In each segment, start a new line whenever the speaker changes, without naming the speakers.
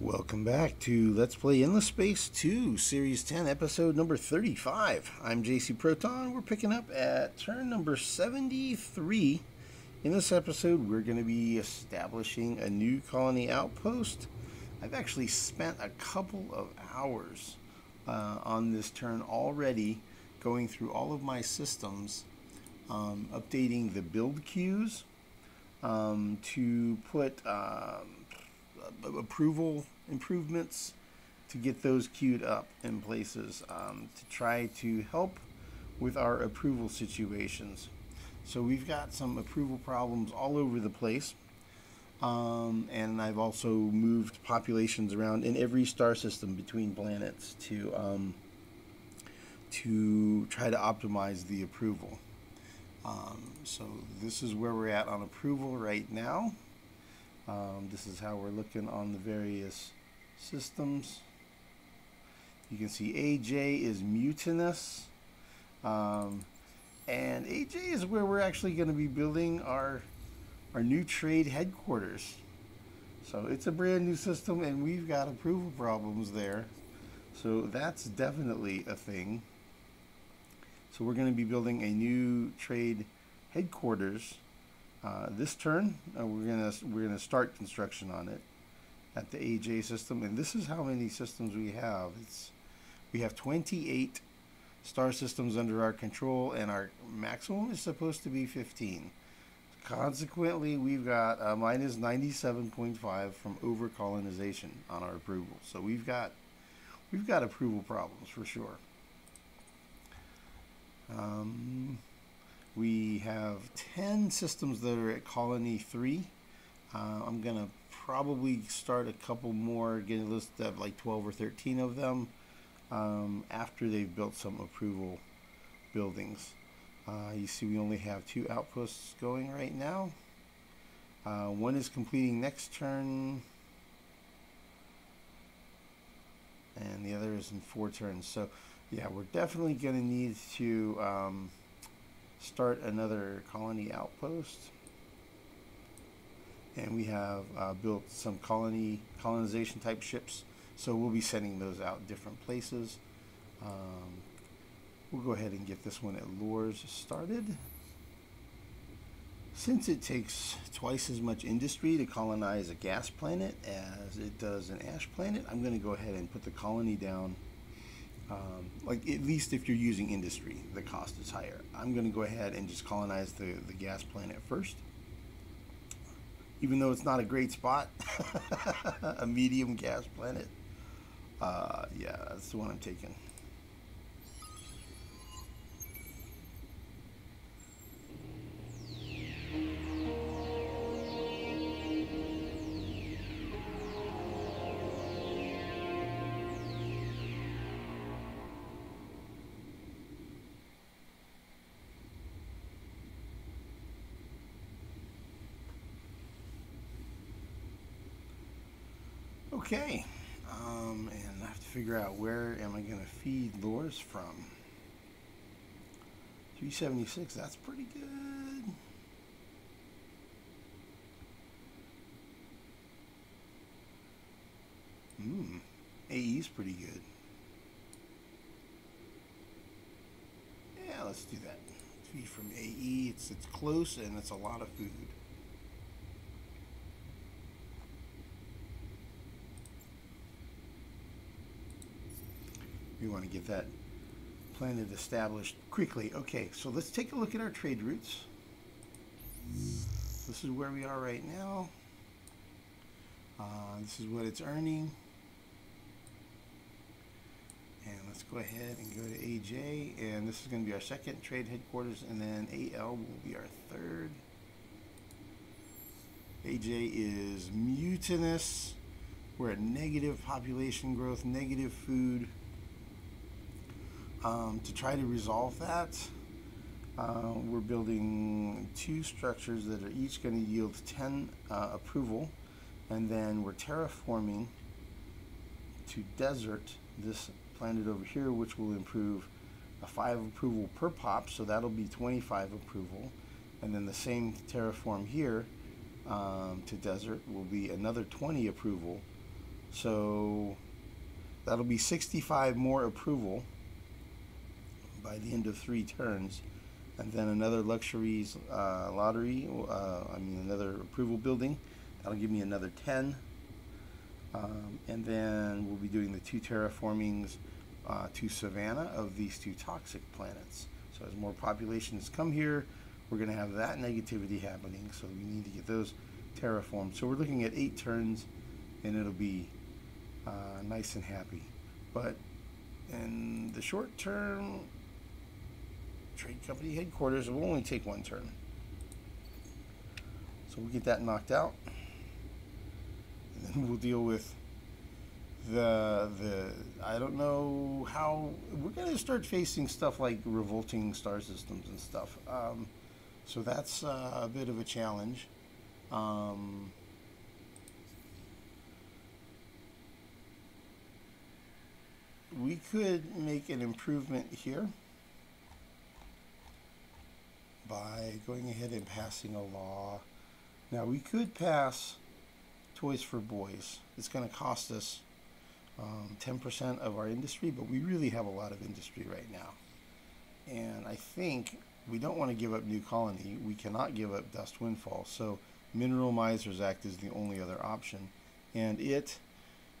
Welcome back to Let's Play Endless Space 2, Series 10, Episode number 35. I'm JC Proton. We're picking up at turn number 73. In this episode, we're going to be establishing a new colony outpost. I've actually spent a couple of hours on this turn already, going through all of my systems, updating the build queues to put approval improvements to get those queued up in places to try to help with our approval situations. So we've got some approval problems all over the place, and I've also moved populations around in every star system between planets to try to optimize the approval. So this is where we're at on approval right now. This is how we're looking on the various systems. You can see AJ is mutinous, and AJ is where we're actually going to be building our new trade headquarters. So it's a brand new system, and we've got approval problems there. So that's definitely a thing. So we're going to be building a new trade headquarters. This turn, we're gonna start construction on it at the AJ system, and this is how many systems we have. We have 28 star systems under our control, and our maximum is supposed to be 15. Consequently, we've got minus 97.5 from overcolonization on our approval. So we've got approval problems for sure. We have 10 systems that are at Colony 3. I'm going to probably start a couple more, get a list of like 12 or 13 of them after they've built some approval buildings. You see we only have 2 outposts going right now. One is completing next turn, and the other is in 4 turns. So yeah, we're definitely going to need to start another colony outpost, and we have built some colonization type ships, so we'll be sending those out different places. We'll go ahead and get this one at Lures started. Since it takes twice as much industry to colonize a gas planet as it does an ash planet, I'm going to go ahead and put the colony down. Like, at least if you're using industry, the cost is higher. I'm going to go ahead and just colonize the gas planet first. Even though it's not a great spot, a medium gas planet. Yeah, that's the one I'm taking. Okay, and I have to figure out where am I going to feed lures from. 376, that's pretty good. AE's pretty good. Yeah, let's do that. Feed from AE, it's close and it's a lot of food. We want to get that planet established quickly. Okay, so let's take a look at our trade routes. This is where we are right now. This is what it's earning. And let's go ahead and go to AJ. And this is going to be our second trade headquarters. And then AL will be our third. AJ is mutinous. We're at negative population growth, negative food. To try to resolve that, we're building 2 structures that are each going to yield 10 approval, and then we're terraforming to desert this planet over here, which will improve a 5 approval per pop, so that'll be 25 approval, and then the same terraform here to desert will be another 20 approval So that'll be 65 more approval by the end of 3 turns, and then another luxuries lottery, another approval building. That'll give me another 10. And then we'll be doing the 2 terraformings to Savannah of these 2 toxic planets. So as more populations come here, we're going to have that negativity happening, so we need to get those terraformed. So we're looking at 8 turns, and it'll be nice and happy. But in the short term, trade company headquarters, it will only take 1 turn. So we'll get that knocked out, and then we'll deal with the I don't know how we're going to start facing stuff like revolting star systems and stuff. So that's a bit of a challenge. We could make an improvement here by going ahead and passing a law. Now we could pass Toys for Boys. It's going to cost us 10% of our industry, but we really have a lot of industry right now. And I think we don't want to give up New Colony. We cannot give up Dust Windfall. So Mineral Misers Act is the only other option. And it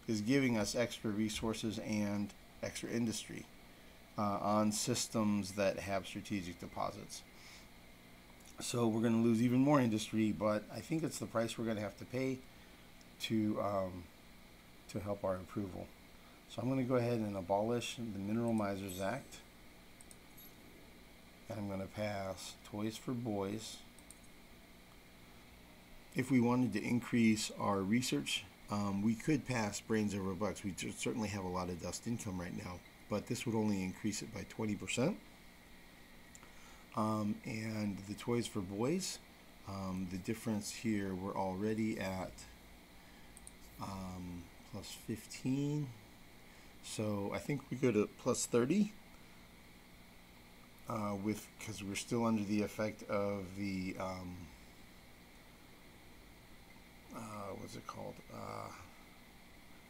is giving us extra resources and extra industry on systems that have strategic deposits. So we're going to lose even more industry, but I think it's the price we're going to have to pay to help our approval. So I'm going to go ahead and abolish the Mineral Misers Act. And I'm going to pass Toys for Boys. If we wanted to increase our research, we could pass Brains Over Bucks. We certainly have a lot of dust income right now, but this would only increase it by 20%. And the Toys for Boys, the difference here, we're already at plus 15. So I think we go to plus 30 because we're still under the effect of the what's it called?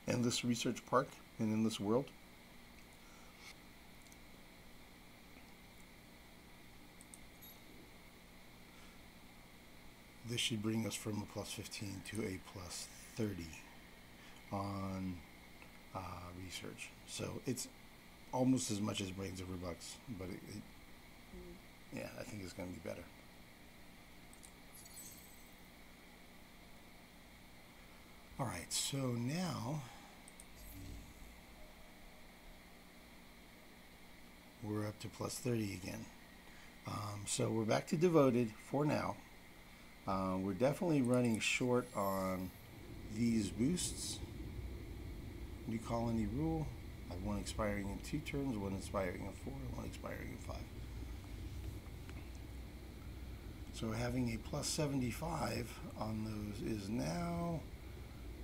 Endless Research Park and Endless World. This should bring us from a plus 15 to a plus 30 on research. So it's almost as much as Brains Over Bucks, but yeah, I think it's going to be better. All right, so now we're up to plus 30 again. So we're back to devoted for now. We're definitely running short on these boosts. New Colony Rule. I have 1 expiring in 2 turns, 1 expiring in 4, 1 expiring in 5. So having a plus 75 on those is now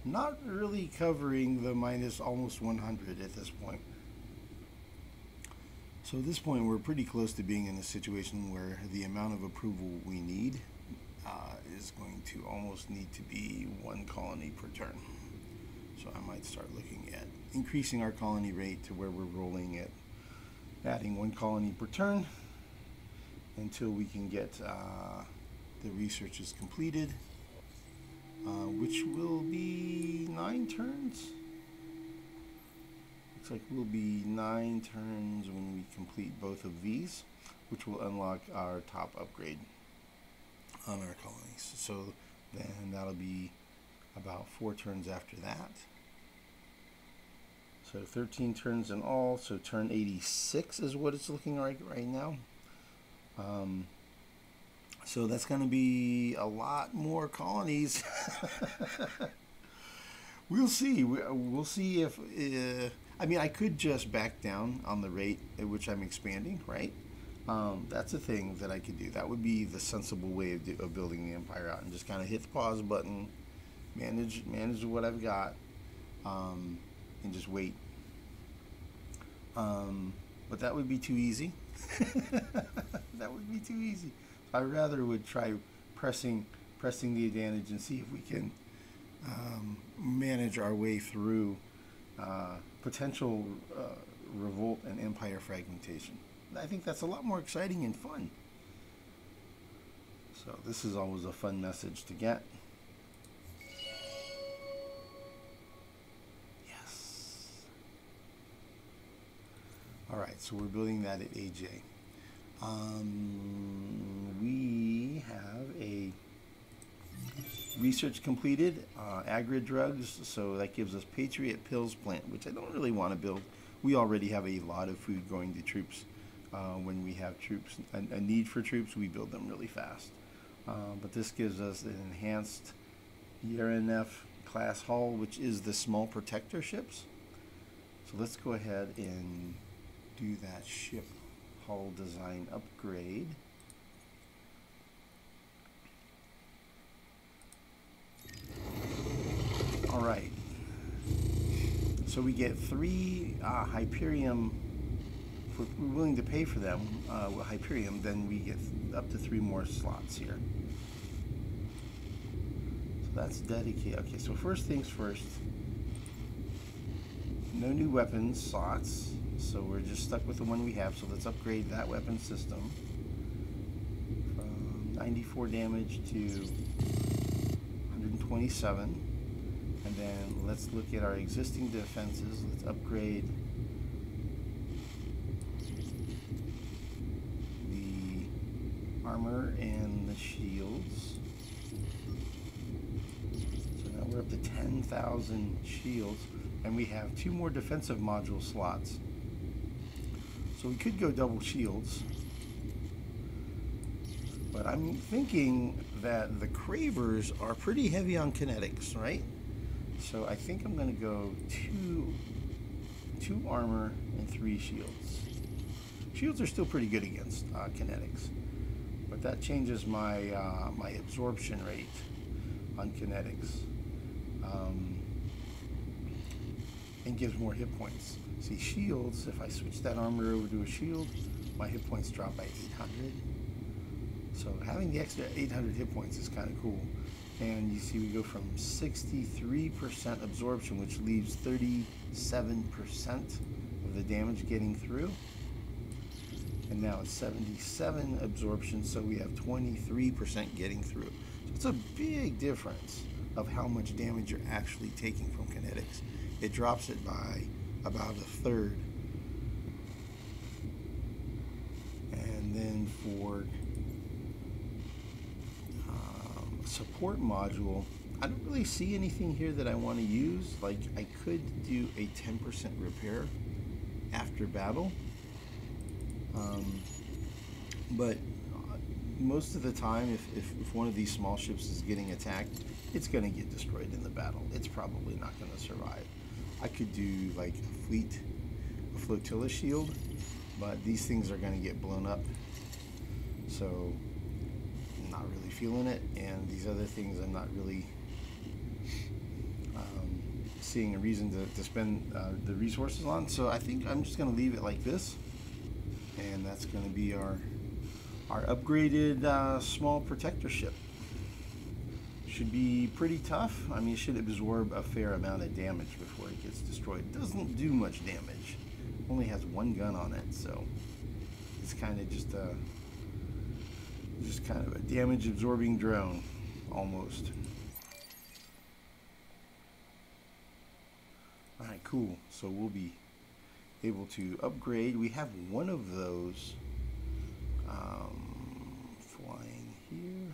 not really covering the minus almost 100 at this point. So at this point we're pretty close to being in a situation where the amount of approval we need is going to almost need to be 1 colony per turn. So I might start looking at increasing our colony rate to where we're rolling at adding 1 colony per turn until we can get the research is completed, which will be 9 turns. Looks like we'll be 9 turns when we complete both of these, which will unlock our top upgrade on our colonies. So then that'll be about 4 turns after that. So 13 turns in all, so turn 86 is what it's looking like right now. So that's going to be a lot more colonies. We'll see. We'll see if... I mean, I could just back down on the rate at which I'm expanding, right? That's a thing that I could do. That would be the sensible way of building the empire out, and just kind of hit the pause button, manage what I've got, and just wait. But that would be too easy. That would be too easy. I rather would try pressing the advantage and see if we can manage our way through potential revolt and empire fragmentation. I think that's a lot more exciting and fun. So this is always a fun message to get. Yes. All right, so we're building that at AJ. We have a research completed, agri drugs, so that gives us Patriot Pills plant, which I don't really want to build. We already have a lot of food going to troops. When we have troops, a need for troops, we build them really fast. But this gives us an enhanced ERNF class hull, which is the small protector ships. So let's go ahead and do that ship hull design upgrade. All right. So we get 3 Hyperion. If we're willing to pay for them with Hyperion, then we get up to 3 more slots here. So that's dedicated. Okay, so first things first. No new weapons slots, so we're just stuck with the one we have. So let's upgrade that weapon system from 94 damage to 127. And then let's look at our existing defenses. Let's upgrade the armor and the shields. So now we're up to 10,000 shields, and we have 2 more defensive module slots. So we could go double shields, but I'm thinking that the Cravers are pretty heavy on kinetics, right? So I think I'm going to go 2 armor and 3 shields. Shields are still pretty good against kinetics, but that changes my my absorption rate on kinetics, and gives more hit points. See, shields, if I switch that armor over to a shield, my hit points drop by 800. So having the extra 800 hit points is kind of cool. And you see we go from 63% absorption, which leaves 37% of the damage getting through. And now it's 77 absorption, so we have 23% getting through. So it's a big difference of how much damage you're actually taking from kinetics. It drops it by about 1/3. And then for support module, I don't really see anything here that I want to use. Like, I could do a 10% repair after battle, but most of the time, if one of these small ships is getting attacked, it's going to get destroyed in the battle. It's probably not going to survive. I could do like a flotilla shield, but these things are going to get blown up, so I'm not really feeling it. And these other things, I'm not really seeing a reason to spend the resources on. So I think I'm just going to leave it like this, and that's going to be our upgraded small protector ship. Should be pretty tough. I mean, it should absorb a fair amount of damage before it gets destroyed. It doesn't do much damage. Only has 1 gun on it, so it's kind of just kind of a damage absorbing drone almost. All right, cool. So we'll be able to upgrade. We have one of those flying here.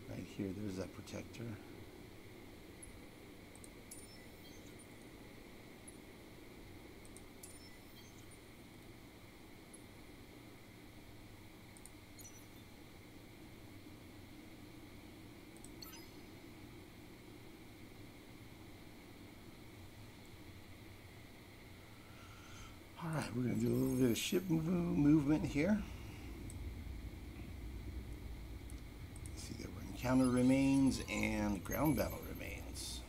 Right here, there's that protector. Alright, we're going to do a little bit of ship movement here. See that we're encounter remains and ground battle remains.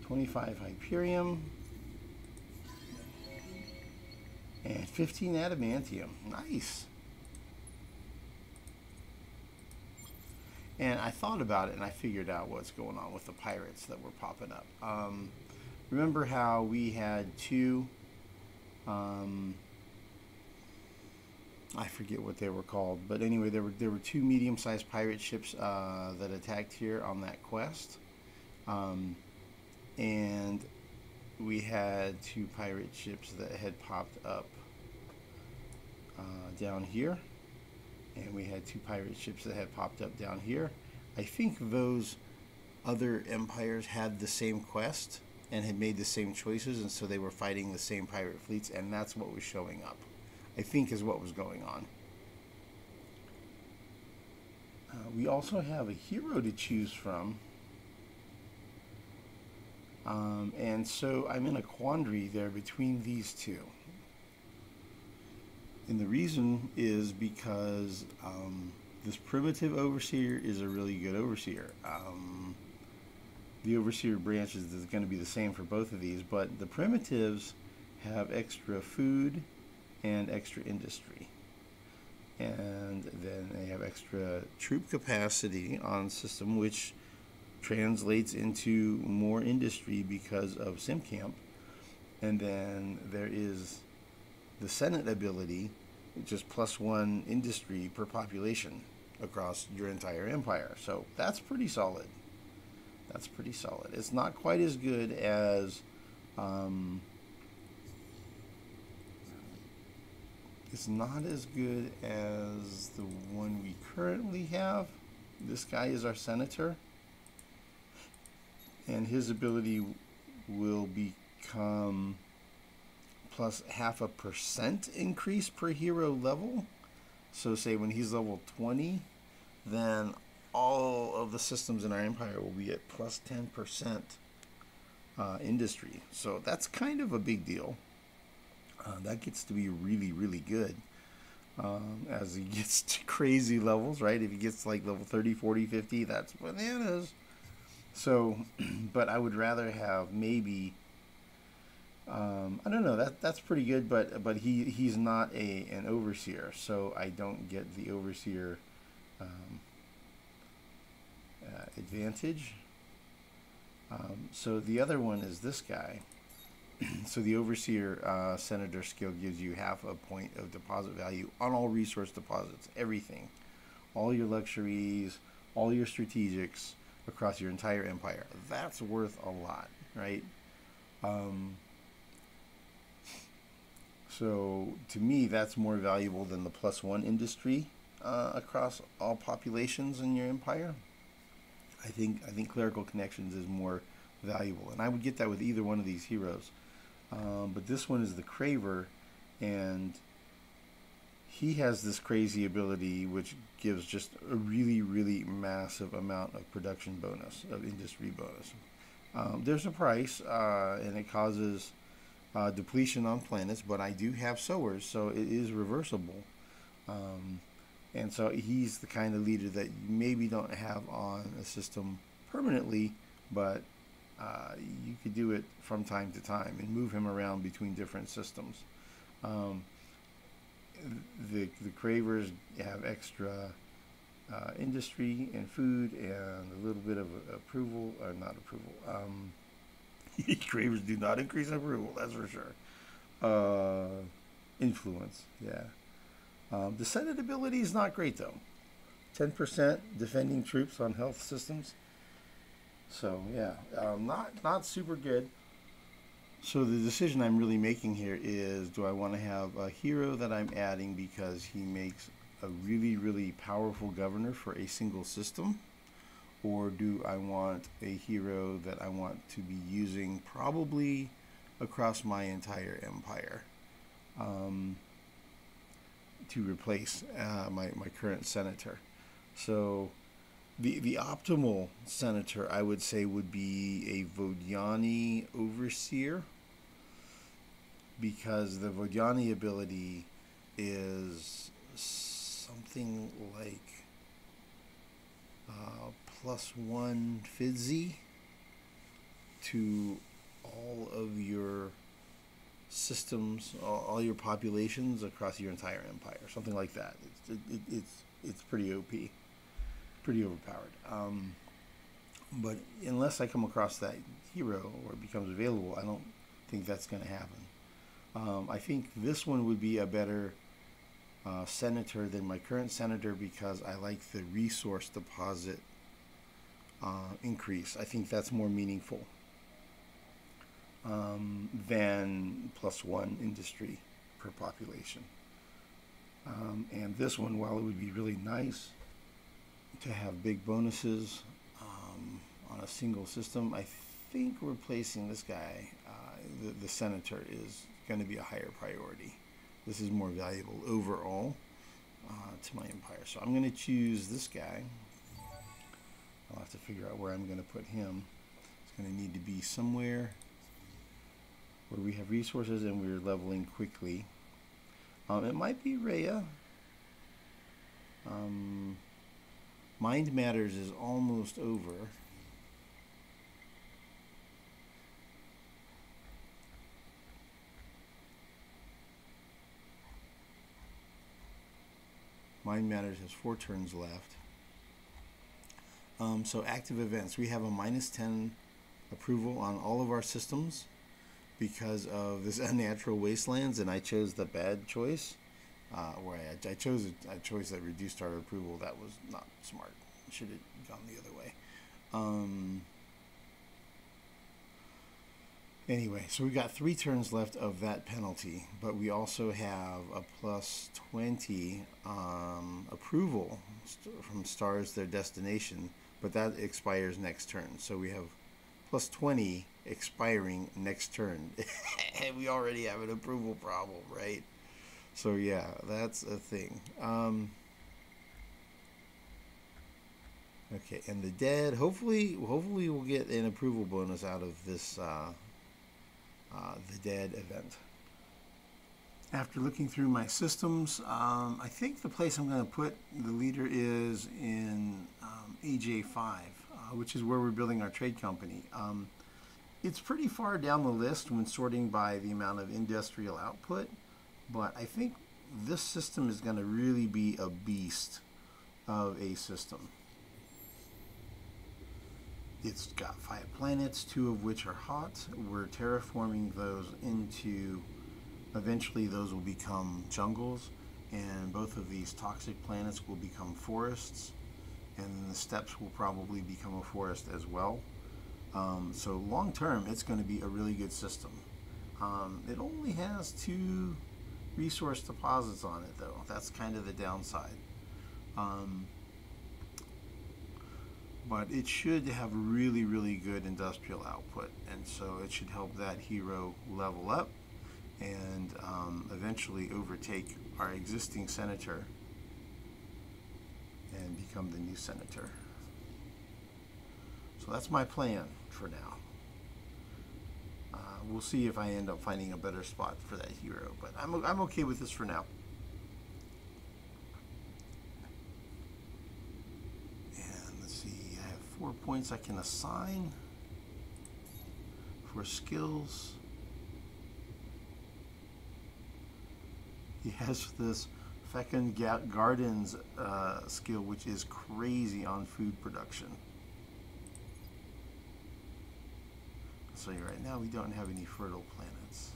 $25 Hyperion. And 15 adamantium. Nice. And I thought about it and I figured out what's going on with the pirates that were popping up. Remember how we had two, I forget what they were called, but anyway, there were two medium-sized pirate ships that attacked here on that quest. And we had two pirate ships that had popped up down here. And we had two pirate ships that had popped up down here. I think those other empires had the same quest and had made the same choices, and so they were fighting the same pirate fleets, and that's what was showing up, I think, is what was going on. We also have a hero to choose from. And so I'm in a quandary there between these two. And the reason is because this primitive overseer is a really good overseer. The overseer branches is going to be the same for both of these, but the primitives have extra food and extra industry. And then they have extra troop capacity on system, which translates into more industry because of SimCamp. And then there is the Senate ability, just +1 industry per population across your entire empire. So that's pretty solid. That's pretty solid. It's not quite as good as it's not as good as the one we currently have. This guy is our senator, and his ability will become plus 0.5% increase per hero level. So say when he's level 20, then all of the systems in our empire will be at plus 10% industry. So that's kind of a big deal. That gets to be really, really good as he gets to crazy levels, right? If he gets like level 30, 40, 50, that's bananas. So, but I would rather have maybe, I don't know, that's pretty good, but he's not an overseer, so I don't get the overseer advantage. So the other one is this guy. So the overseer senator skill gives you 0.5 point of deposit value on all resource deposits, everything, all your luxuries, all your strategics across your entire empire. That's worth a lot, right? So to me, that's more valuable than the +1 industry across all populations in your empire. I think clerical connections is more valuable, and I would get that with either one of these heroes. But this one is the Craver, and he has this crazy ability which gives just a really, really massive amount of production bonus, of industry bonus. There's a price, and it causes depletion on planets, but I do have sowers, so it is reversible. And so he's the kind of leader that you maybe don't have on a system permanently, but you could do it from time to time and move him around between different systems. The Cravers have extra industry and food and a little bit of approval, or not approval. Cravers do not increase approval, that's for sure. Influence, yeah. The Senate ability is not great though. 10% defending troops on health systems. So yeah, not super good. So the decision I'm really making here is, do I want to have a hero that I'm adding because he makes a really, really powerful governor for a single system? Or do I want a hero that I want to be using probably across my entire empire to replace my current senator? So the optimal senator, I would say, would be a Vodiani overseer, because the Vodiani ability is something like +1 Fidzi to all of your systems, all your populations across your entire empire, something like that. It's pretty OP, pretty overpowered. But unless I come across that hero or it becomes available, I don't think that's going to happen. I think this one would be a better senator than my current senator because I like the resource deposit increase. I think that's more meaningful than +1 industry per population. And this one, while it would be really nice to have big bonuses on a single system, I think replacing this guy, the senator, is going to be a higher priority. This is more valuable overall to my empire. So I'm going to choose this guy. I'll have to figure out where I'm going to put him. It's going to need to be somewhere where we have resources and we're leveling quickly. It might be Rhea. Mind Matters is almost over. Mind Matters has 4 turns left. So active events. We have a -10 approval on all of our systems because of this unnatural wastelands, and I chose the bad choice. Where I chose a choice that reduced our approval. That was not smart. Should have gone the other way. Anyway, so we've got 3 turns left of that penalty, but we also have a +20 approval from stars their destination, but that expires next turn. So we have +20 expiring next turn. And we already have an approval problem, right? So yeah, that's a thing. Okay, and the dead. Hopefully we'll get an approval bonus out of this the dead event. After looking through my systems, I think the place I'm going to put the leader is in AJ5, which is where we're building our trade company. It's pretty far down the list when sorting by the amount of industrial output, but I think this system is going to really be a beast of a system. It's got 5 planets, 2 of which are hot. We're terraforming those into, eventually those will become jungles, and both of these toxic planets will become forests, and then the steppes will probably become a forest as well. So long term, it's going to be a really good system. It only has 2 resource deposits on it, though. That's kind of the downside. But it should have really, really good industrial output, and so it should help that hero level up and eventually overtake our existing senator and become the new senator. So that's my plan for now. We'll see if I end up finding a better spot for that hero, but I'm okay with this for now. And let's see, I have 4 points I can assign for skills. He has this Fecund Gardens skill, which is crazy on food production. So right now we don't have any fertile planets.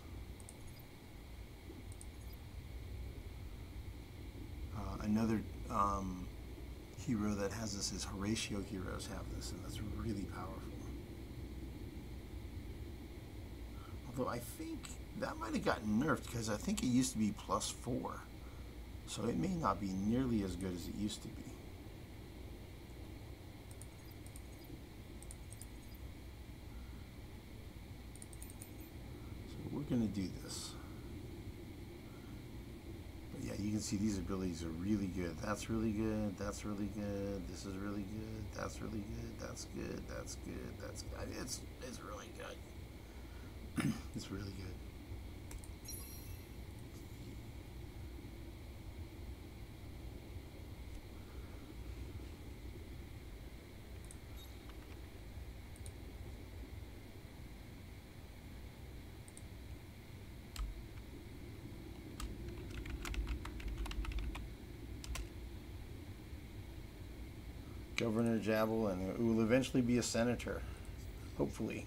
Another hero that has this is Horatio heroes have this, and that's really powerful. Although I think that might have gotten nerfed because I think it used to be +4. So it may not be nearly as good as it used to be. We're going to do this. But yeah, you can see these abilities are really good. That's really good. That's really good. This is really good. That's really good. That's good. That's good. That's good. It's really good. It's really good. Governor Jabal, and it will eventually be a senator, hopefully.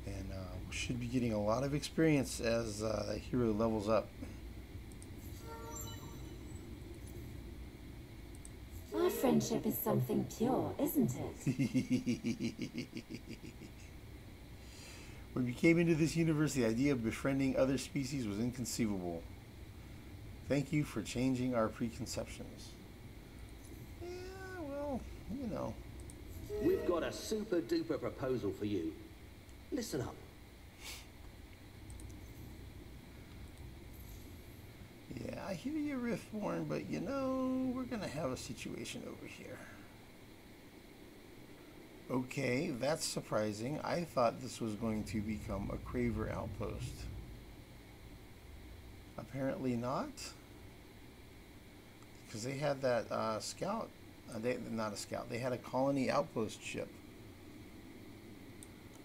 And should be getting a lot of experience as that hero levels up.
Our friendship is something pure, isn't it?
When we came into this universe, the idea of befriending other species was inconceivable. Thank you for changing our preconceptions. Yeah, well, you know.
We've got a super duper proposal for you. Listen up.
Yeah, I hear you, Riftborn, but you know, we're gonna have a situation over here. Okay, that's surprising. I thought this was going to become a Craver outpost. Apparently not. Because they had that scout. Not a scout. They had a colony outpost ship.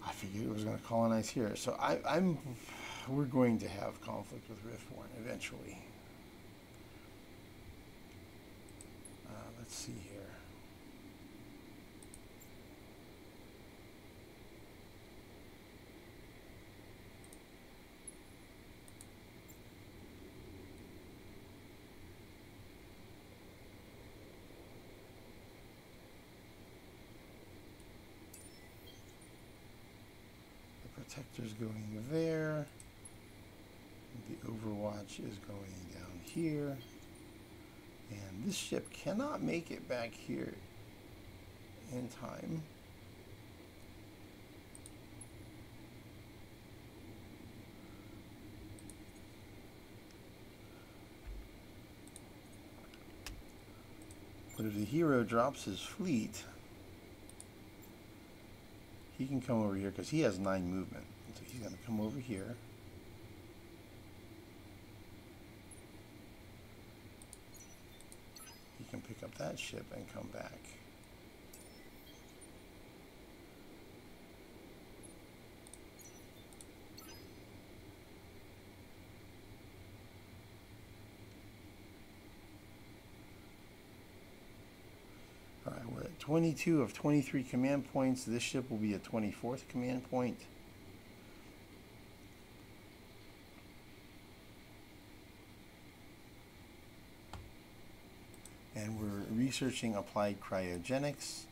I figured it was going to colonize here. So we're going to have conflict with Riftborn eventually. Let's see here. Protector's going there. The Overwatch is going down here. And this ship cannot make it back here in time. But if the hero drops his fleet, he can come over here because he has 9 movement. So he's going to come over here. He can pick up that ship and come back. Alright, we're at 22 of 23 command points. This ship will be a 24th command point. And we're researching applied cryogenics,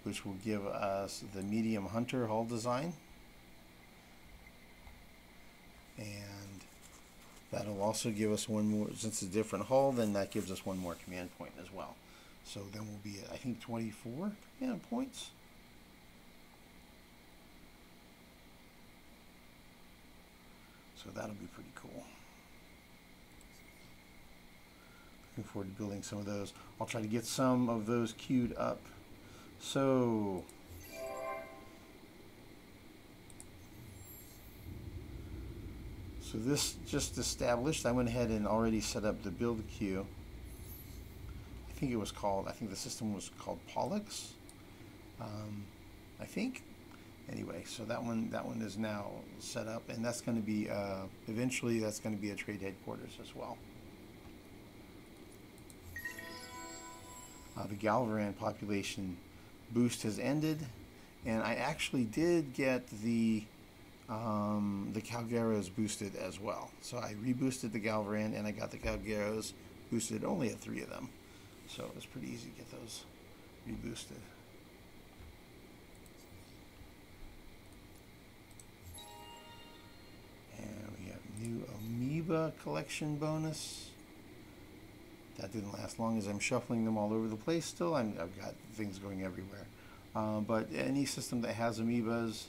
which will give us the medium hunter hull design. And that'll also give us one more, since it's a different hull, then that gives us one more command point as well. So then we'll be at, I think, 24 command points. So that'll be pretty cool. Looking forward to building some of those. I'll try to get some of those queued up. So this just established. I went ahead and already set up the build queue. I think it was called, I think the system was called Pollux. I think. Anyway, so that one is now set up, and that's going to be eventually that's going to be a trade headquarters as well. The Galvaran population boost has ended, and I actually did get the Calgaros boosted as well. So I reboosted the Galvaran, and I got the Calgaros boosted, only at 3 of them. So it was pretty easy to get those reboosted. And we have new amoeba collection bonus. That didn't last long as I'm shuffling them all over the place still. I've got things going everywhere. But any system that has amoebas,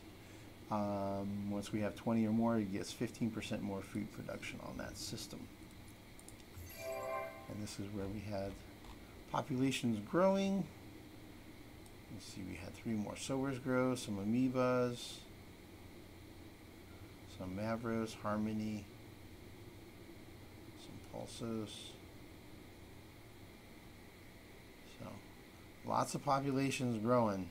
once we have 20 or more, it gets 15% more food production on that system. And this is where we had populations growing. Let's see, we had 3 more sowers grow, some amoebas, some Mavros, Harmony, some Pulsos. So lots of populations growing,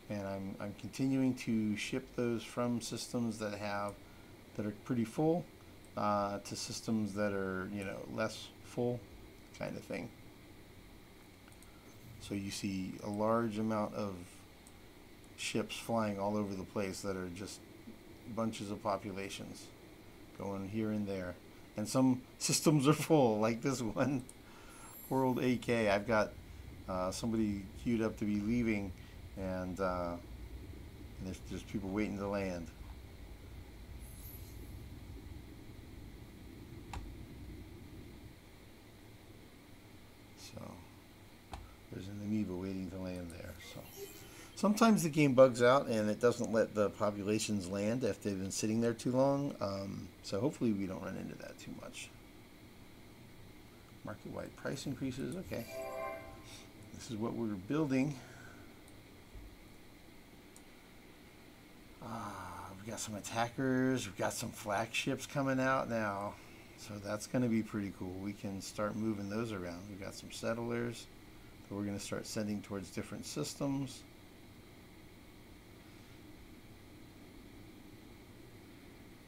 and I'm continuing to ship those from systems that are pretty full, to systems that are, you know, less full kind of thing. So you see a large amount of ships flying all over the place that are just bunches of populations going here and there. And some systems are full, like this one, World AK. I've got somebody queued up to be leaving, and there's just people waiting to land. So there's an amoeba waiting to land there. So sometimes the game bugs out and it doesn't let the populations land if they've been sitting there too long. So hopefully we don't run into that too much. Market-wide price increases. Okay. This is what we're building. We've got some attackers. We've got some flagships coming out now. So that's going to be pretty cool. We can start moving those around. We've got some settlers that we're going to start sending towards different systems.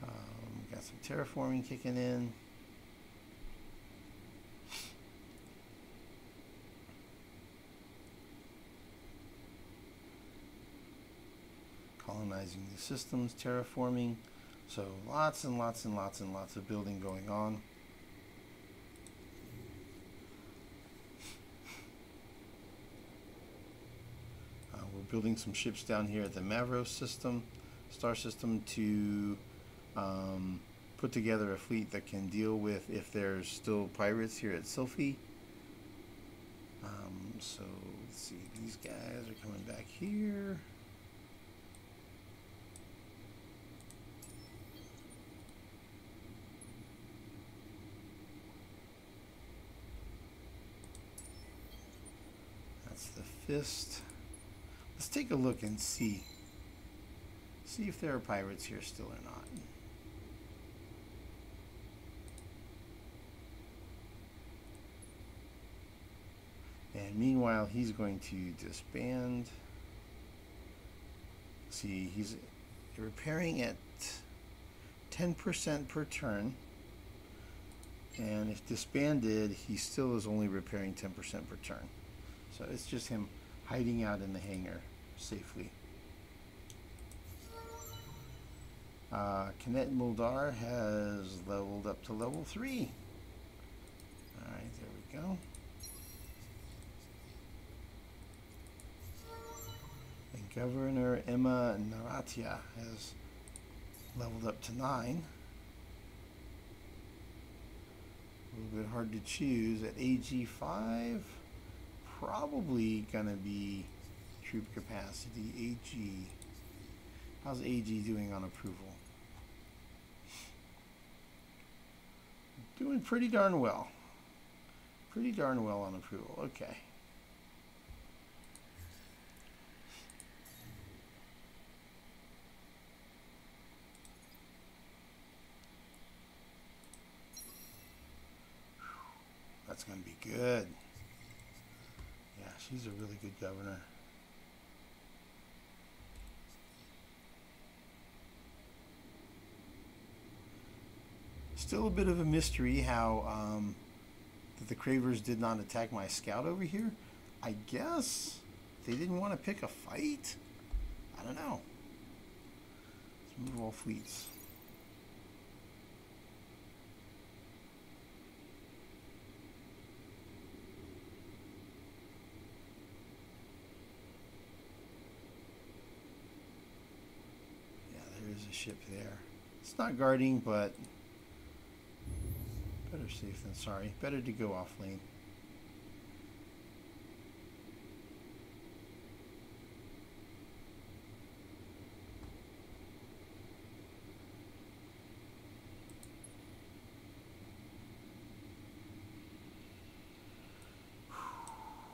We've got some terraforming kicking in. Colonizing the systems, terraforming. So lots and lots and lots and lots of building going on. We're building some ships down here at the Mavros system, star system, to put together a fleet that can deal with if there's still pirates here at Sylphy. So let's see, these guys are coming back here. The fist. Let's take a look and see if there are pirates here still or not. And meanwhile, he's going to disband. See, he's repairing at 10% per turn, and if disbanded, he still is only repairing 10% per turn. So it's just him hiding out in the hangar safely. Kanet Muldar has leveled up to level 3. Alright, there we go. And Governor Emma Naratia has leveled up to 9. A little bit hard to choose. At AG5, probably gonna be troop capacity. AG. How's AG doing on approval? Doing pretty darn well. Pretty darn well on approval. Okay. That's gonna be good. Yeah, she's a really good governor. Still a bit of a mystery how that the Cravers did not attack my scout over here. I guess they didn't want to pick a fight. I don't know. Let's move all fleets. There is a ship there. It's not guarding, but better safe than sorry. Better to go off lane.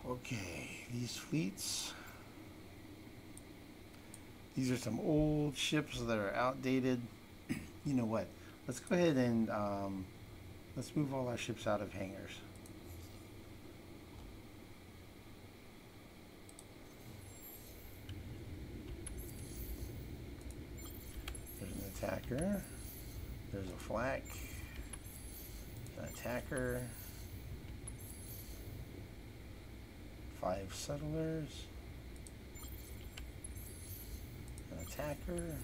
Okay, these fleets. These are some old ships that are outdated. You know what? Let's go ahead and let's move all our ships out of hangars. There's an attacker. There's a flak. An attacker. 5 settlers. An attacker.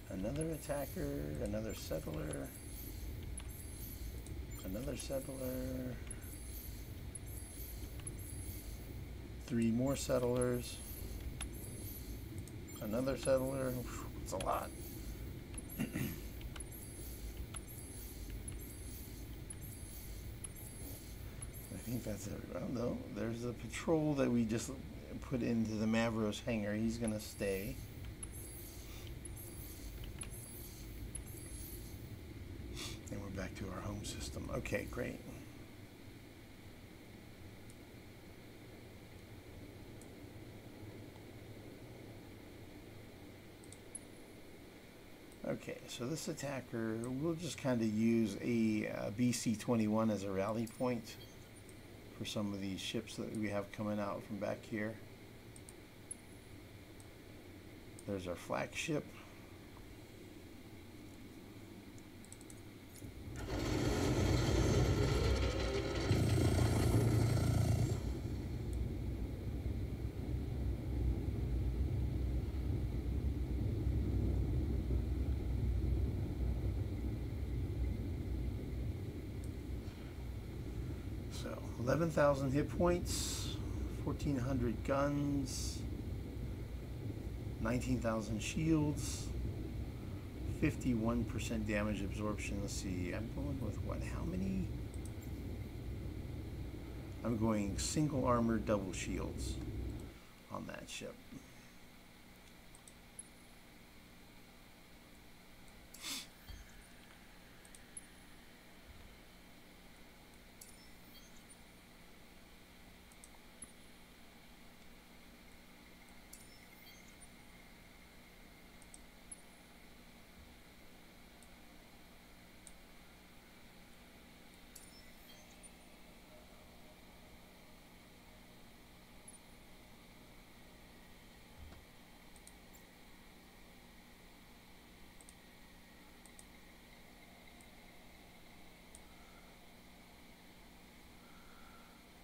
Another attacker. Another settler. Another settler. 3 more settlers. Another settler. It's a lot. I think that's it. Well, no, there's a patrol that we just put into the Mavros hangar. He's going to stay. And we're back to our home system. Okay, great. Okay, so this attacker, we'll just kind of use a BC-21 as a rally point for some of these ships that we have coming out from back here. There's our flagship. So 11,000 hit points, 1,400 guns, 19,000 shields, 51% damage absorption. Let's see, I'm going with what? How many? I'm going single armor, double shields on that ship.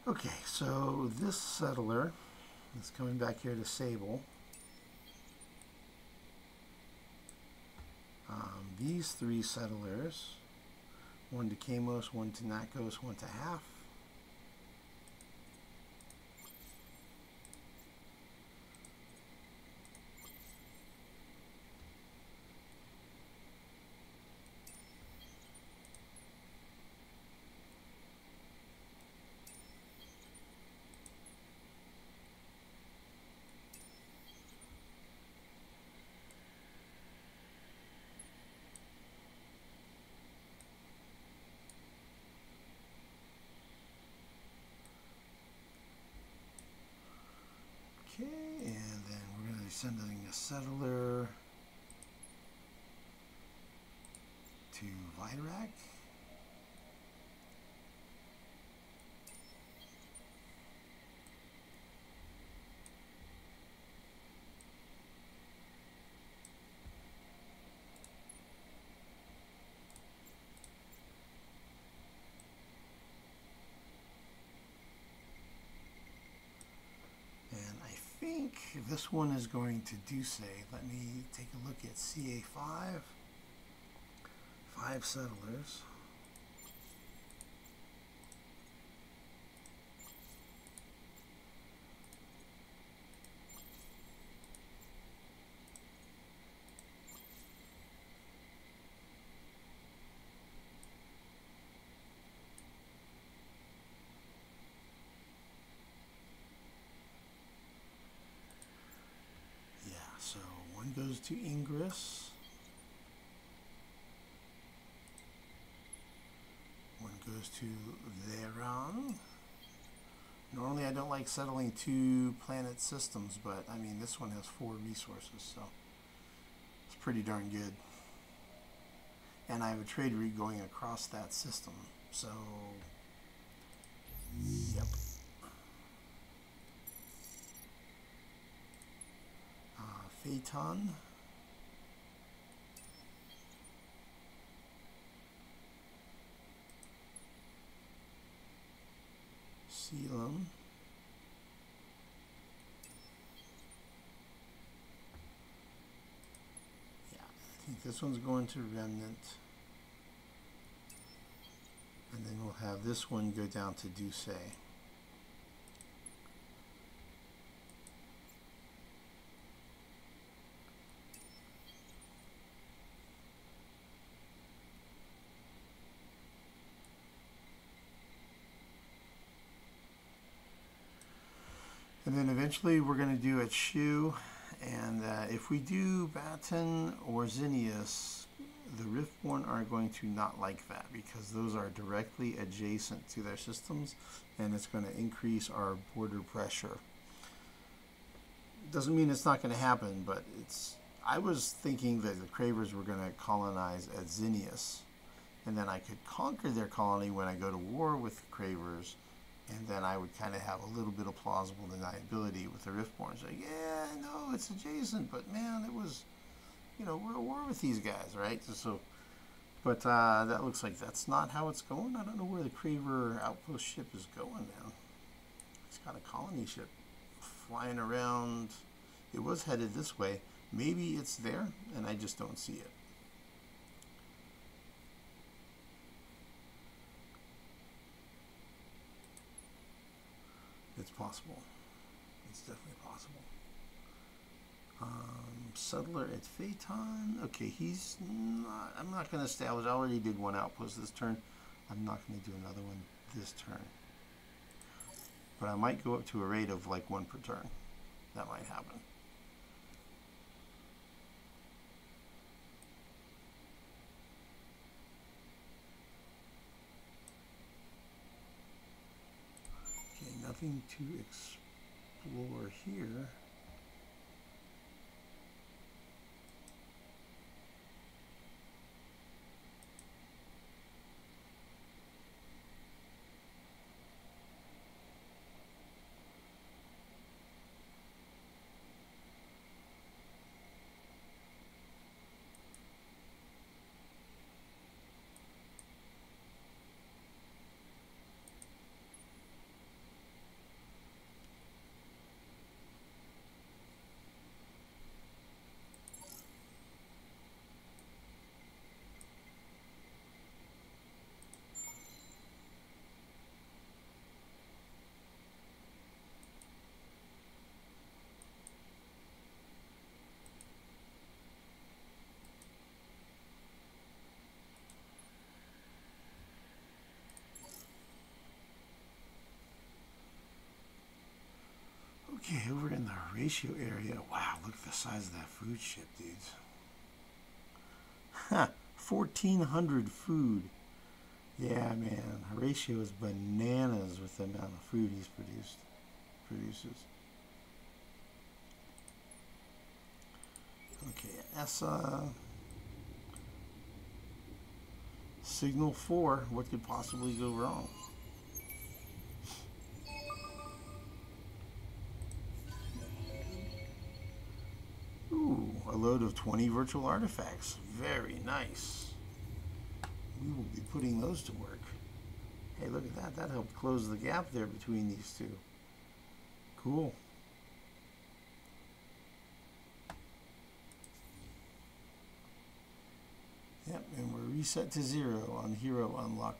Okay, so this settler is coming back here to Sable. These 3 settlers, 1 to Kamos, 1 to Nakos, 1 to Half. Okay, and then we're going to be sending a settler to Virak. And I think this one is going to Duce. Let me take a look at CA5. 5 settlers. Yeah, so one goes to Ingress. One goes to Veron. Normally I don't like settling 2 planet systems, but I mean this one has 4 resources, so it's pretty darn good. And I have a trade route going across that system, so yep. Phaeton. seal them. Yeah, I think this one's going to remnant. And then we'll have this one go down to Douce. And then eventually we're going to do a shoe, and if we do Baton or Zinnius, the Riftborn are going to not like that because those are directly adjacent to their systems, and it's going to increase our border pressure. Doesn't mean it's not going to happen, but I was thinking that the Cravers were going to colonize at Zinnius, and then I could conquer their colony when I go to war with the Cravers, and then I would kind of have a little bit of plausible deniability with the Riftborn. Like, yeah, no, it's adjacent, but man, it was, you know, we're at war with these guys, right? But that looks like that's not how it's going. I don't know where the Craver outpost ship is going now. It's got a colony ship flying around. It was headed this way. Maybe it's there, and I just don't see it. It's possible. It's definitely possible. Settler at Phaeton. Okay, he's not. I'm not going to establish. I already did one outpost this turn. I'm not going to do another one this turn. But I might go up to a rate of like 1 per turn. That might happen. Okay, nothing to explore here. Okay, over in the ratio area, wow, look at the size of that food ship, dudes. Ha, 1,400 food. Yeah, man, Horatio is bananas with the amount of food he's produces. Okay, ESSA. Signal 4, what could possibly go wrong? Ooh, a load of 20 virtual artifacts. Very nice. We will be putting those to work. Hey, look at that. That helped close the gap there between these two. Cool. Yep, and we're reset to 0 on Hero Unlock.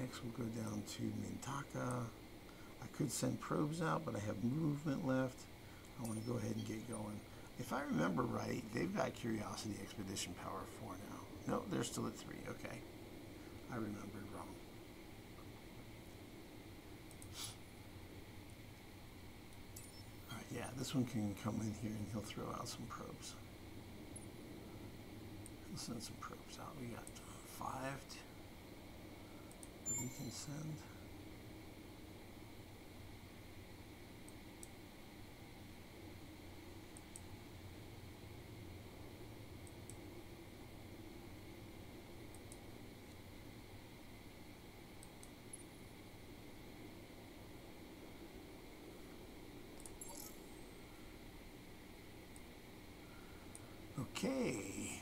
Next we'll go down to Mintaka. I could send probes out, but I have movement left. I want to go ahead and get going. If I remember right, they've got Curiosity Expedition Power 4 now. No, they're still at 3. Okay. I remembered wrong. Alright, yeah, this one can come in here and he'll throw out some probes. He'll send some probes out. We got 5 we can send. Okay.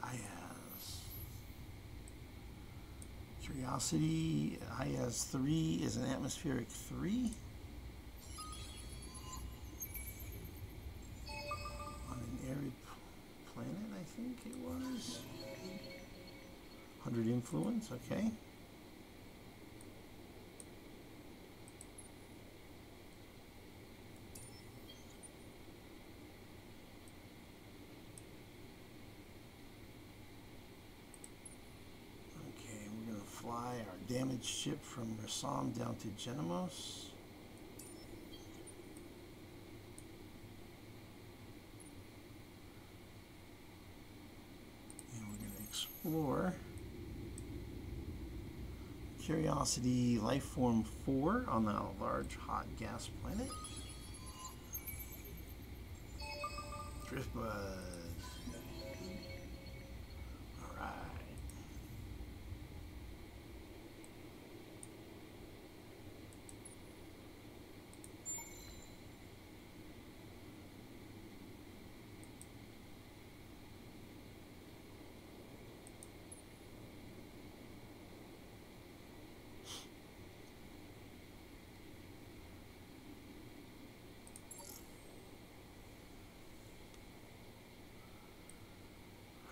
IAS. Curiosity, IAS 3 is an atmospheric 3. On an arid planet, I think it was. 100 influence, okay. Fly our damaged ship from Rassam down to Genemos. And we're going to explore Curiosity Lifeform 4 on a large hot gas planet. Driftbuzz.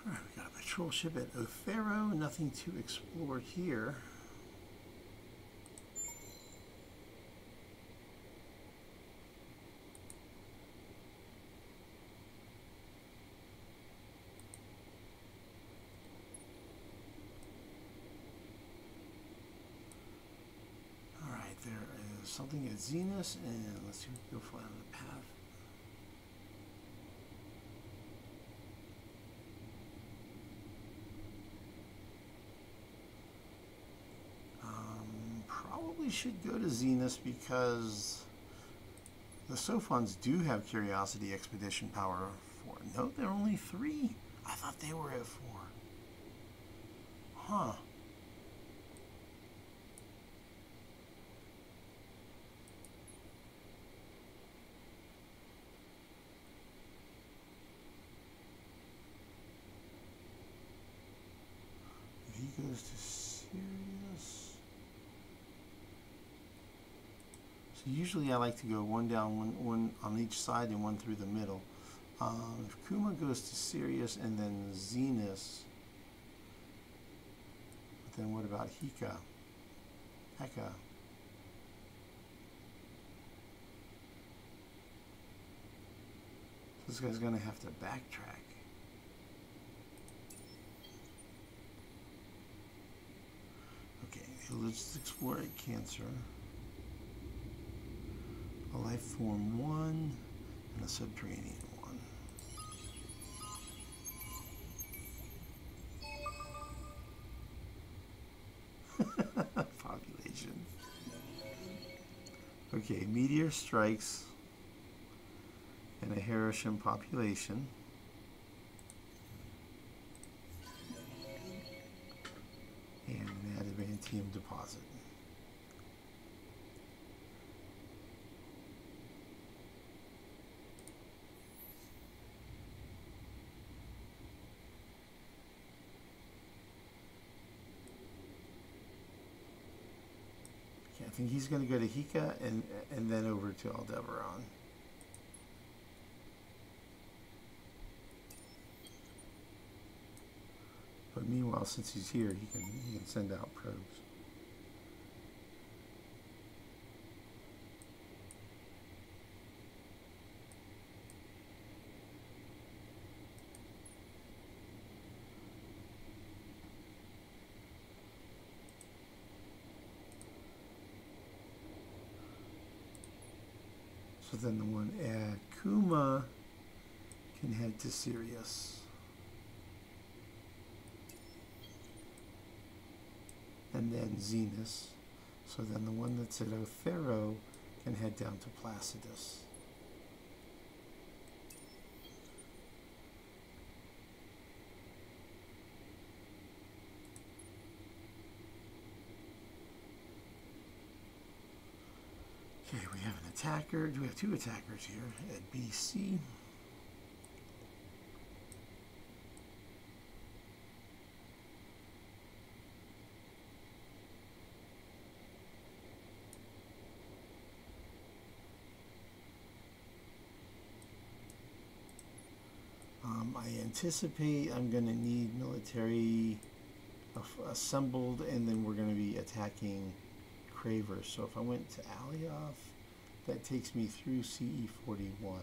Alright, we got a patrol ship at Othero, nothing to explore here. Alright, there is something at Zenus, and let's see if we can go fly on the path. Probably should go to Zenus because the Sophons do have Curiosity Expedition Power 4. No, they're only 3. I thought they were at 4. Huh. If he goes to Sirius. Usually I like to go one down, one on each side and one through the middle. If Kuma goes to Sirius and then Zenus, but then what about Heka? This guy's going to have to backtrack. Okay, let's explore at Cancer. A life form 1 and a subterranean 1. Population. Okay, meteor strikes and a Hiroshima population. And an adamantium deposit. I think he's going to go to Heka and then over to Aldebaran. But meanwhile, since he's here, he can send out probes. So then the one at Kuma can head to Sirius. And then Zenus. So then the one that's at Othero can head down to Placidus. Okay, we have an attacker. Do we have 2 attackers here at BC? anticipate I'm going to need military assembled, and then we're going to be attacking Cravers. So if I went to Alioth, that takes me through CE41.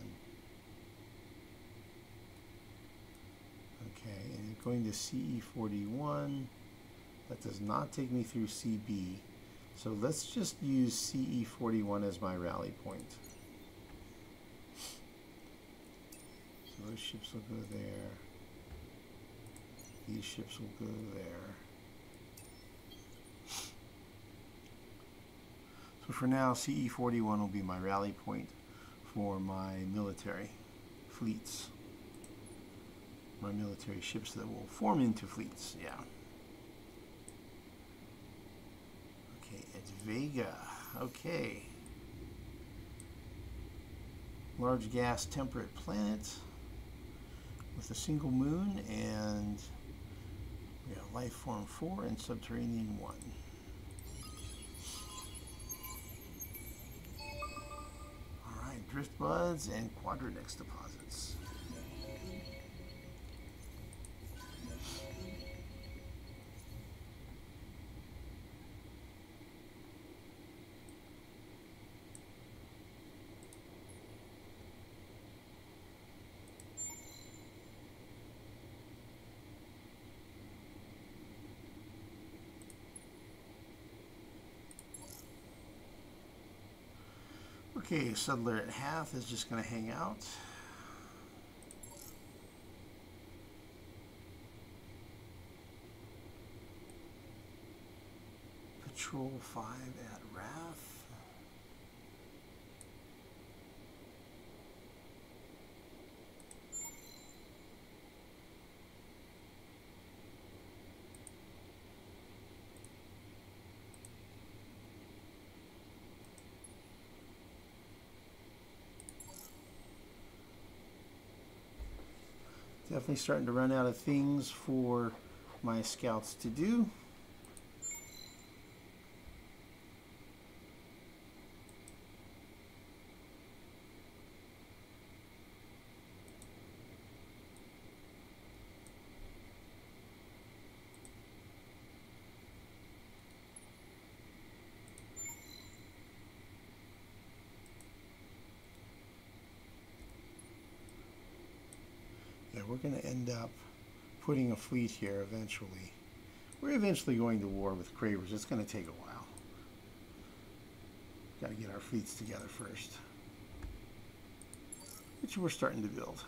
Okay, and going to CE41, that does not take me through CB. So let's just use CE41 as my rally point. So those ships will go there. These ships will go there. So for now, CE41 will be my rally point for my military fleets. My military ships that will form into fleets, yeah. Okay, it's Vega. Okay. Large gas temperate planet with a single moon, and we have life form 4 and subterranean 1. Alright, drift buds and quadridex deposits. Okay, Settler at half is just going to hang out. Patrol 5 at Wrath. Definitely starting to run out of things for my scouts to do. Yeah, we're going to end up putting a fleet here eventually. We're eventually going to war with Cravers. It's going to take a while. Got to get our fleets together first, which we're starting to build.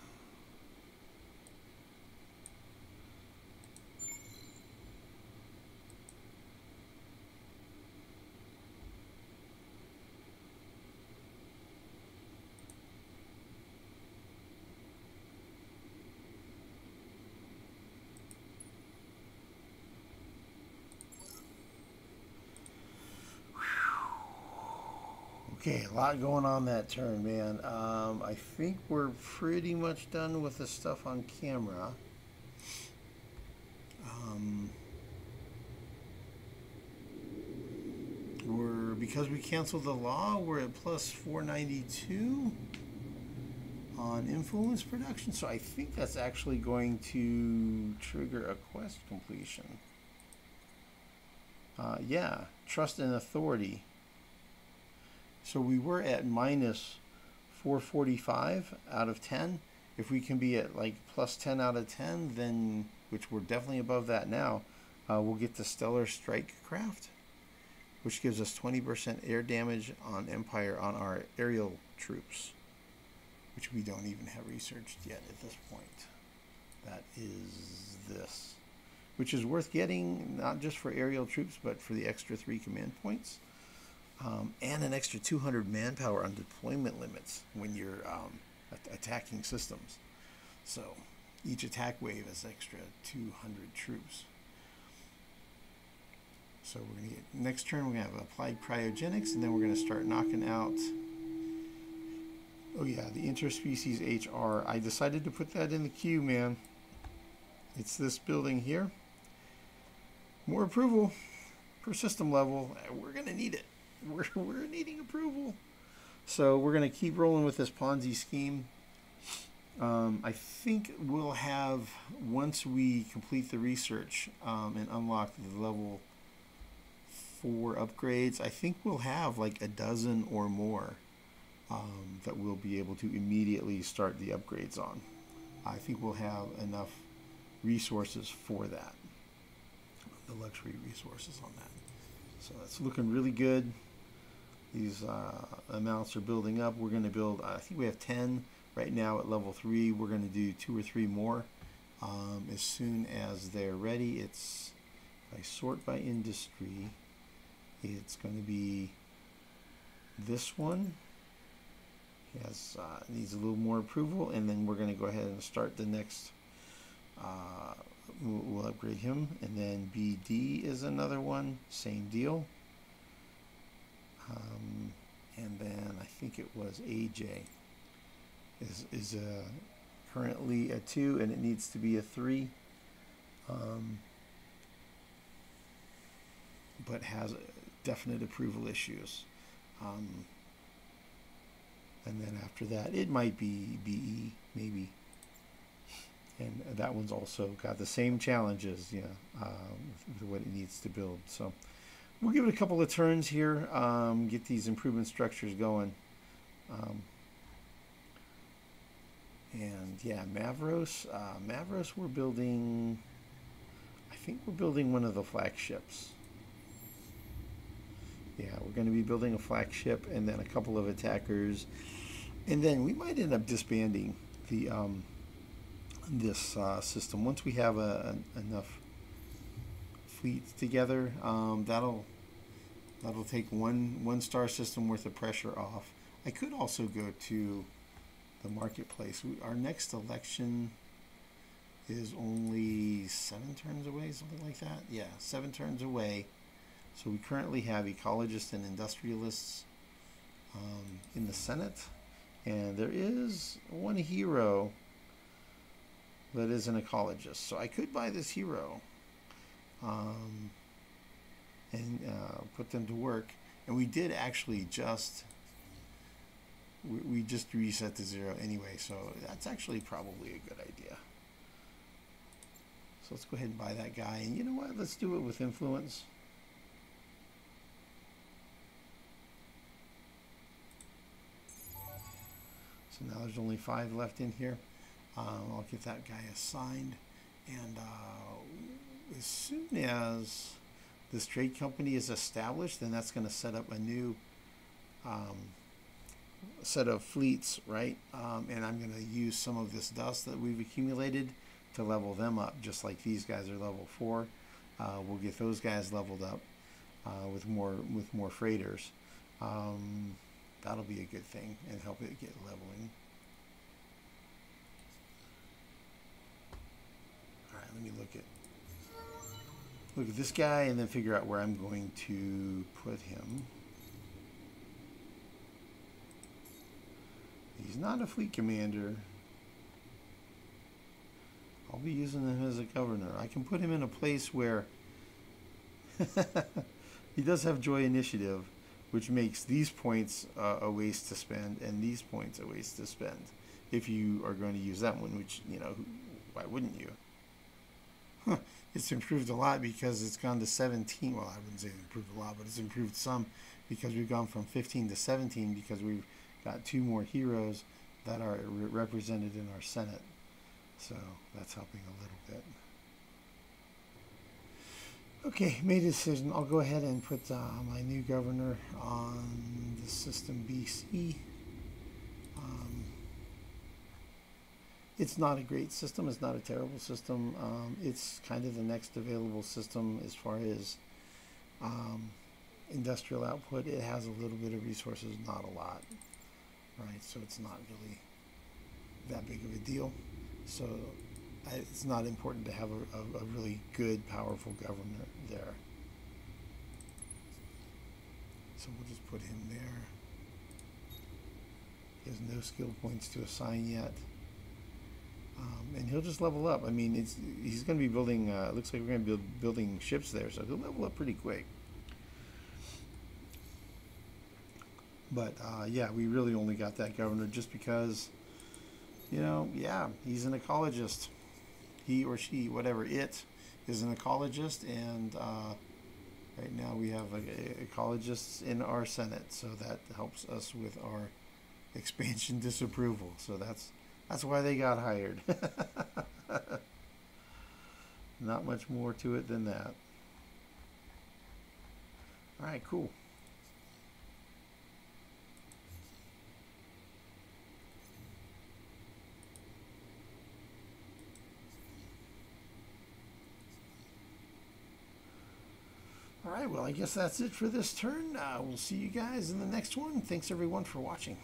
Okay, a lot going on that turn, man. I think we're pretty much done with the stuff on camera. Because we canceled the law, we're at plus 492 on influence production. So I think that's actually going to trigger a quest completion. Yeah, trust and authority. So we were at minus 445 out of 10. If we can be at like plus 10 out of 10, then, which we're definitely above that now, we'll get the Stellar Strike Craft, which gives us 20% air damage on Empire on our aerial troops, which we don't even have researched yet at this point. That is this, which is worth getting, not just for aerial troops, but for the extra 3 command points. And an extra 200 manpower on deployment limits when you're attacking systems. So each attack wave is extra 200 troops. So we're going to get, next turn we're going to have applied cryogenics, and then we're going to start knocking out, oh yeah, the interspecies HR. I decided to put that in the queue, man. It's this building here. More approval per system level. We're going to need it. We're needing approval. So we're going to keep rolling with this Ponzi scheme. I think we'll have, once we complete the research and unlock the level 4 upgrades, I think we'll have like a dozen or more that we'll be able to immediately start the upgrades on. I think we'll have enough resources for that, the luxury resources on that. So that's looking really good. These amounts are building up. We're going to build, I think we have 10 right now at level 3. We're going to do 2 or 3 more as soon as they're ready. It's, if I sort by industry, it's going to be this one. Yes, needs a little more approval, and then we're going to go ahead and start the next. We'll upgrade him, and then BD is another one, same deal. And then I think it was AJ is currently a 2, and it needs to be a 3, but has definite approval issues. And then after that, it might be BE, maybe. And that one's also got the same challenges, with what it needs to build. So we'll give it a couple of turns here, get these improvement structures going. And yeah, Mavros, we're building, I think we're building one of the flagships. Yeah, we're going to be building a flagship and then a couple of attackers. And then we might end up disbanding the this system. Once we have enough fleets together, that'll take one star system worth of pressure off. I could also go to the marketplace. Our next election is only 7 turns away, something like that. Yeah, 7 turns away. So we currently have ecologists and industrialists in the Senate, and there is one hero that is an ecologist. So I could buy this hero and put them to work. And we did actually just we just reset to 0 anyway, so that's actually probably a good idea. So let's go ahead and buy that guy. And you know what? Let's do it with influence. So now there's only 5 left in here. I'll get that guy assigned. And as soon as this trade company is established, then that's going to set up a new set of fleets, right? And I'm going to use some of this dust that we've accumulated to level them up, just like these guys are level 4. We'll get those guys leveled up with more freighters. That'll be a good thing and help it get leveling. All right, let me look at this guy and then figure out where I'm going to put him. He's not a fleet commander. I'll be using him as a governor. I can put him in a place where he does have joy initiative, which makes these points a waste to spend and these points a waste to spend if you are going to use that one, which, why wouldn't you? It's improved a lot because it's gone to 17. Well, I wouldn't say it's improved a lot, but it's improved some because we've gone from 15 to 17 because we've got 2 more heroes that are represented in our Senate. So that's helping a little bit. Okay, made a decision. I'll go ahead and put my new governor on the system BC. It's not a great system. It's not a terrible system. It's kind of the next available system as far as industrial output. It has a little bit of resources, not a lot, right? So it's not really that big of a deal. So it's not important to have a really good, powerful governor there. So we'll just put him there. He has no skill points to assign yet. And he'll just level up. I mean, he's going to be building, it looks like we're going to be building ships there, so he'll level up pretty quick. But, yeah, we really only got that governor just because, you know, yeah, he's an ecologist. He or she, whatever it, is an ecologist, and right now we have ecologists in our Senate, so that helps us with our expansion disapproval. So that's why they got hired. Not much more to it than that. All right, cool. All right, well, I guess that's it for this turn. We'll see you guys in the next one. Thanks, everyone, for watching.